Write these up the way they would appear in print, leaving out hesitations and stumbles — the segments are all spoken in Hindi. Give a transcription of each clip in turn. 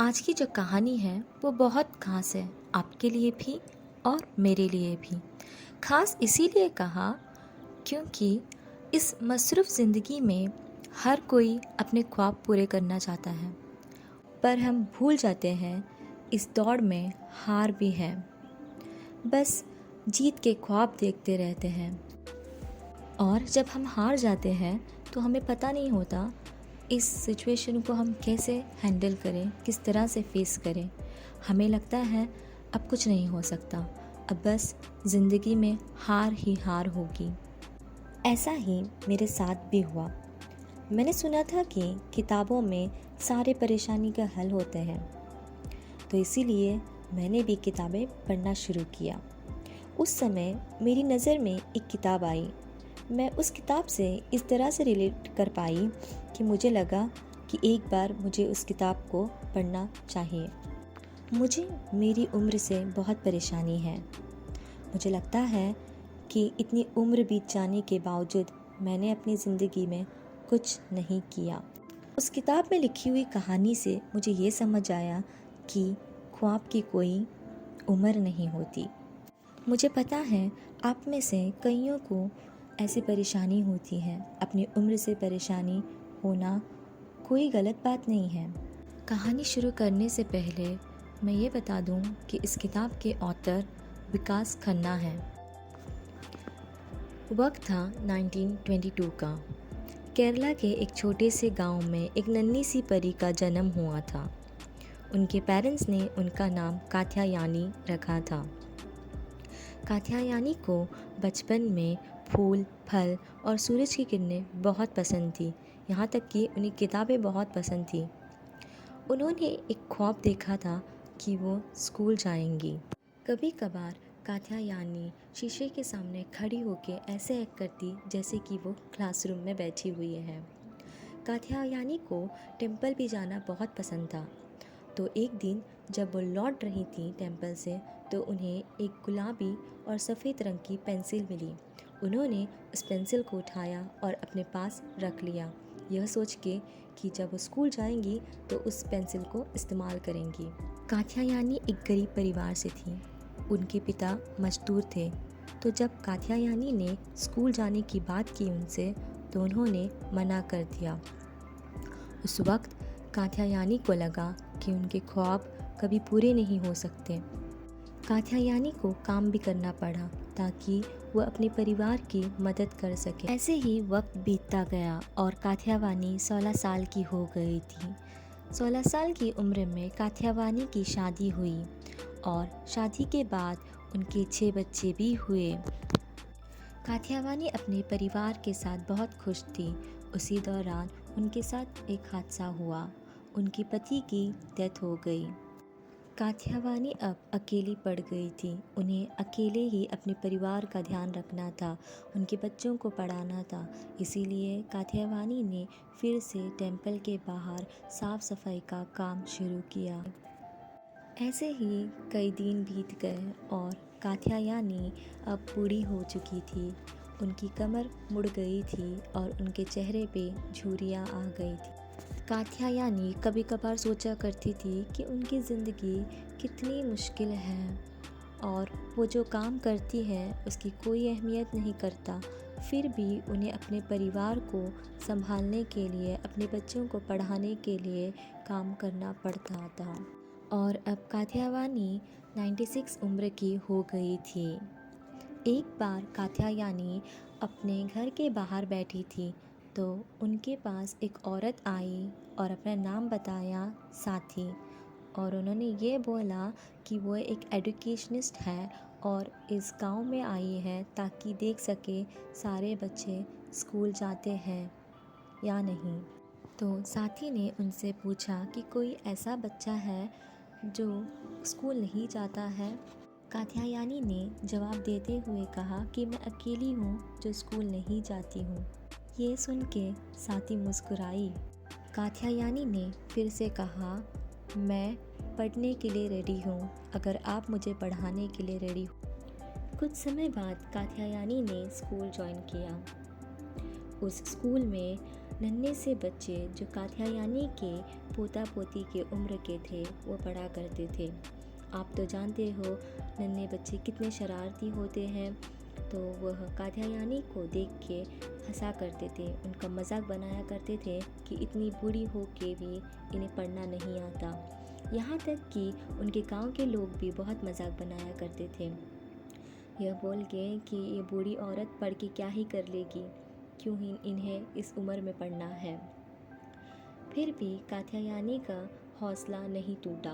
आज की जो कहानी है वो बहुत ख़ास है, आपके लिए भी और मेरे लिए भी। ख़ास इसीलिए कहा क्योंकि इस मसरूफ़ ज़िंदगी में हर कोई अपने ख्वाब पूरे करना चाहता है, पर हम भूल जाते हैं इस दौड़ में हार भी है। बस जीत के ख्वाब देखते रहते हैं और जब हम हार जाते हैं तो हमें पता नहीं होता इस सिचुएशन को हम कैसे हैंडल करें, किस तरह से फेस करें। हमें लगता है अब कुछ नहीं हो सकता, अब बस ज़िंदगी में हार ही हार होगी। ऐसा ही मेरे साथ भी हुआ। मैंने सुना था कि किताबों में सारे परेशानी का हल होते हैं, तो इसीलिए मैंने भी किताबें पढ़ना शुरू किया। उस समय मेरी नज़र में एक किताब आई। मैं उस किताब से इस तरह से रिलेट कर पाई कि मुझे लगा कि एक बार मुझे उस किताब को पढ़ना चाहिए। मुझे मेरी उम्र से बहुत परेशानी है। मुझे लगता है कि इतनी उम्र बीत जाने के बावजूद मैंने अपनी ज़िंदगी में कुछ नहीं किया। उस किताब में लिखी हुई कहानी से मुझे ये समझ आया कि ख्वाब की कोई उम्र नहीं होती। मुझे पता है आप में से कईयों को ऐसी परेशानी होती है। अपनी उम्र से परेशानी होना कोई गलत बात नहीं है। कहानी शुरू करने से पहले मैं ये बता दूं कि इस किताब के ऑथर विकास खन्ना हैं। वक्त था 1922 का। केरला के एक छोटे से गांव में एक नन्ही सी परी का जन्म हुआ था। उनके पेरेंट्स ने उनका नाम कात्यायानी रखा था। कात्यायानी को बचपन में फूल, फल और सूरज की किरणें बहुत पसंद थी, यहाँ तक कि उन्हें किताबें बहुत पसंद थी। उन्होंने एक ख्वाब देखा था कि वो स्कूल जाएंगी। कभी कभार कात्यायानी शीशे के सामने खड़ी होकर ऐसे एक्ट करती जैसे कि वो क्लासरूम में बैठी हुई है। कात्यायानी को टेम्पल भी जाना बहुत पसंद था। तो एक दिन जब वो लौट रही थी टेम्पल से, तो उन्हें एक गुलाबी और सफ़ेद रंग की पेंसिल मिली। उन्होंने उस पेंसिल को उठाया और अपने पास रख लिया, यह सोच के कि जब वो स्कूल जाएंगी तो उस पेंसिल को इस्तेमाल करेंगी। कात्यायानी एक गरीब परिवार से थी। उनके पिता मजदूर थे। तो जब कात्यायानी ने स्कूल जाने की बात की उनसे, तो उन्होंने मना कर दिया। उस वक्त कात्यायानी को लगा कि उनके ख्वाब कभी पूरे नहीं हो सकते। कात्यायानी को काम भी करना पड़ा ताकि वह अपने परिवार की मदद कर सके। ऐसे ही वक्त बीतता गया और कात्यायानी 16 साल की हो गई थी। 16 साल की उम्र में कात्यायानी की शादी हुई और शादी के बाद उनके 6 बच्चे भी हुए। कात्यायानी अपने परिवार के साथ बहुत खुश थी। उसी दौरान उनके साथ एक हादसा हुआ। उनके पति की डेथ हो गई। कात्यायानी अब अकेली पड़ गई थी। उन्हें अकेले ही अपने परिवार का ध्यान रखना था, उनके बच्चों को पढ़ाना था। इसीलिए कात्यायानी ने फिर से टेम्पल के बाहर साफ सफाई का काम शुरू किया। ऐसे ही कई दिन बीत गए और कात्यायानी अब बूढ़ी हो चुकी थी। उनकी कमर मुड़ गई थी और उनके चेहरे पे झुर्रियाँ आ गई थी। कात्यायानी कभी कभार सोचा करती थी कि उनकी ज़िंदगी कितनी मुश्किल है और वो जो काम करती है उसकी कोई अहमियत नहीं करता, फिर भी उन्हें अपने परिवार को संभालने के लिए, अपने बच्चों को पढ़ाने के लिए काम करना पड़ता था। और अब कात्यायानी 96 उम्र की हो गई थी। एक बार कात्यायानी अपने घर के बाहर बैठी थी, तो उनके पास एक औरत आई और अपना नाम बताया, साथी। और उन्होंने ये बोला कि वो एक एजुकेशनिस्ट है और इस गांव में आई है ताकि देख सके सारे बच्चे स्कूल जाते हैं या नहीं। तो साथी ने उनसे पूछा कि कोई ऐसा बच्चा है जो स्कूल नहीं जाता है। कात्यायानी ने जवाब देते हुए कहा कि मैं अकेली हूँ जो स्कूल नहीं जाती हूँ। ये सुन के साथी मुस्कुराई। कात्यायानी ने फिर से कहा, मैं पढ़ने के लिए रेडी हूँ, अगर आप मुझे पढ़ाने के लिए रेडी हो। कुछ समय बाद कात्यायानी ने स्कूल ज्वाइन किया। उस स्कूल में नन्हे से बच्चे जो कात्यायनी के पोता पोती के उम्र के थे वो पढ़ा करते थे। आप तो जानते हो नन्हे बच्चे कितने शरारती होते हैं, तो वह कात्यायनी को देख के हंसा करते थे, उनका मजाक बनाया करते थे कि इतनी बूढ़ी हो के भी इन्हें पढ़ना नहीं आता। यहाँ तक कि उनके गांव के लोग भी बहुत मजाक बनाया करते थे, यह बोल के कि ये बूढ़ी औरत पढ़ के क्या ही कर लेगी, क्यों ही इन्हें इस उम्र में पढ़ना है। फिर भी कात्यायनी का हौसला नहीं टूटा,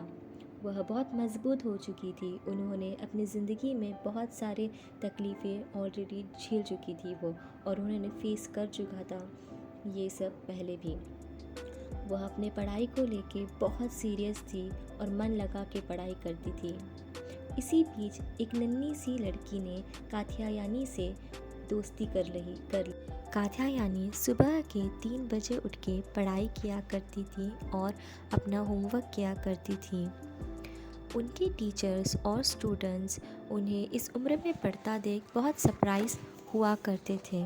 वह बहुत मजबूत हो चुकी थी। उन्होंने अपनी ज़िंदगी में बहुत सारे तकलीफ़ें ऑलरेडी झेल चुकी थी वो, और उन्होंने फेस कर चुका था ये सब पहले भी। वह अपने पढ़ाई को लेके बहुत सीरियस थी और मन लगा के पढ़ाई करती थी। इसी बीच एक नन्ही सी लड़की ने कात्यायनी से दोस्ती कर कात्यायनी सुबह के 3 बजे उठ के पढ़ाई किया करती थी और अपना होमवर्क किया करती थी। उनके टीचर्स और स्टूडेंट्स उन्हें इस उम्र में पढ़ता देख बहुत सरप्राइज हुआ करते थे।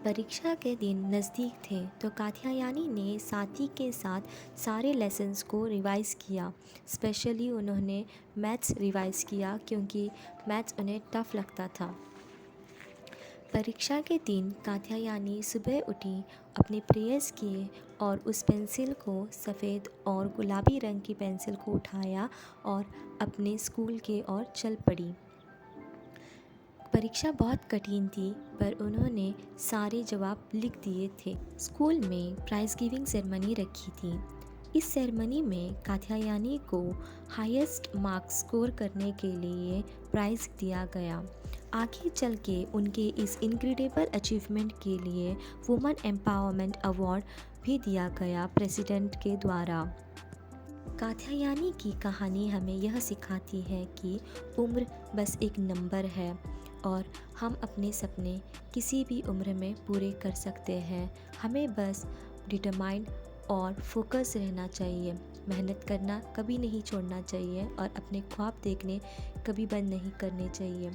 परीक्षा के दिन नज़दीक थे तो कात्यायनी ने साथी के साथ सारे लेसन्स को रिवाइज़ किया। स्पेशली उन्होंने मैथ्स रिवाइज़ किया क्योंकि मैथ्स उन्हें टफ़ लगता था। परीक्षा के दिन कात्यायनी सुबह उठी, अपने प्रेयर्स किए और उस पेंसिल को, सफ़ेद और गुलाबी रंग की पेंसिल को उठाया और अपने स्कूल के ओर चल पड़ी। परीक्षा बहुत कठिन थी पर उन्होंने सारे जवाब लिख दिए थे। स्कूल में प्राइज़ गिविंग सेरेमनी रखी थी। इस सेरेमनी में कात्यायनी को हाईएस्ट मार्क्स स्कोर करने के लिए प्राइज़ दिया गया। आगे चल के उनके इस इनक्रेडिबल अचीवमेंट के लिए वुमेन एम्पावरमेंट अवार्ड भी दिया गया प्रेसिडेंट के द्वारा। कात्यायनी की कहानी हमें यह सिखाती है कि उम्र बस एक नंबर है और हम अपने सपने किसी भी उम्र में पूरे कर सकते हैं। हमें बस डिटरमाइंड और फोकस रहना चाहिए, मेहनत करना कभी नहीं छोड़ना चाहिए और अपने ख्वाब देखने कभी बंद नहीं करने चाहिए।